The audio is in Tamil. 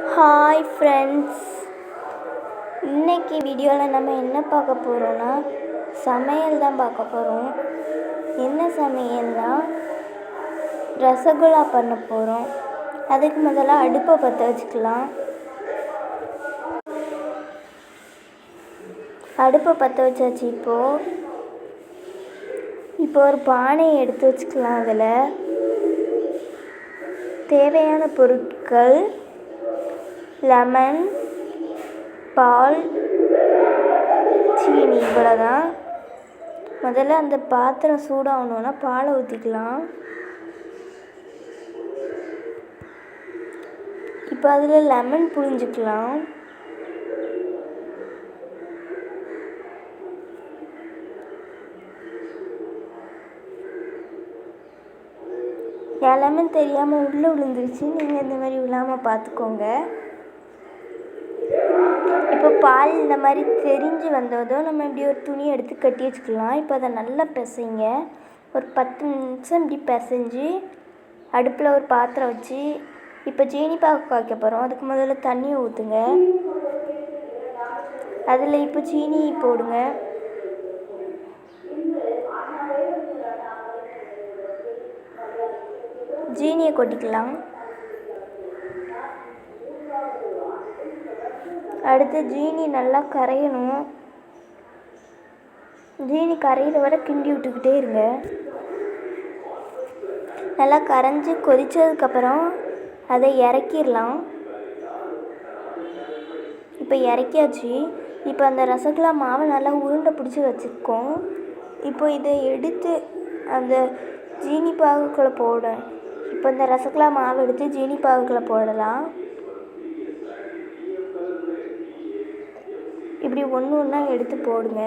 ஹாய் ஃப்ரெண்ட்ஸ், இன்றைக்கி வீடியோவில் நம்ம என்ன பார்க்க போகிறோன்னா சமையல் தான் பார்க்க போகிறோம். என்ன சமையல்னா ரசகுல்லா பண்ண போகிறோம். அதுக்கு முதல்ல அடுப்பை பற்ற வச்சுக்கலாம். அடுப்பை பற்ற வச்சாச்சு. இப்போ ஒரு பானையை எடுத்து வச்சுக்கலாம். அதில் தேவையான பொருட்கள் லெமன், பால், சீனி, இவ்வளோதான். முதல்ல அந்த பாத்திரம் சூடாகணுன்னா பாலை ஊற்றிக்கலாம். இப்போ அதில் லெமன் புழிஞ்சிக்கலாம். என் லெமன் தெரியாமல் உள்ளே விழுந்துருச்சு. நீங்கள் இந்த மாதிரி விழாமல் பார்த்துக்கோங்க. இப்போ பால் இந்த மாதிரி தெரிஞ்சு வந்ததும் நம்ம இப்படி ஒரு துணி எடுத்து கட்டி வச்சுக்கலாம். இப்போ அதை நல்லா பிசைங்க. ஒரு 10 நிமிஷம் இப்படி பிசைஞ்சு அடுப்பில் ஒரு பாத்திரம் வச்சு இப்போ ஜீனி பாகு காய்க்க போகிறோம். அதுக்கு முதல்ல தண்ணியை ஊற்றுங்க. அதில் இப்போ சீனி போடுங்க. ஜீனியை கொட்டிக்கலாம். அடுத்து ஜீனி நல்லா கரையணும். ஜீனி கரையிற வரை கிண்டி விட்டுக்கிட்டே இருங்க. நல்லா கரைஞ்சி கொதித்ததுக்கப்புறம் அதை இறக்கிடலாம். இப்போ இறக்கியாச்சு. இப்போ அந்த ரசகுல்லா மாவை நல்லா உருண்டை பிடிச்சி வச்சுருக்கோம். இப்போ இதை எடுத்து அந்த ஜீனி பாகுக்குள்ளே போட. இப்போ இந்த ரசகுல்லா மாவை எடுத்து ஜீனி பாகுக்குள்ளே போடலாம். இப்படி ஒன்று ஒன்றா எடுத்து போடுங்க.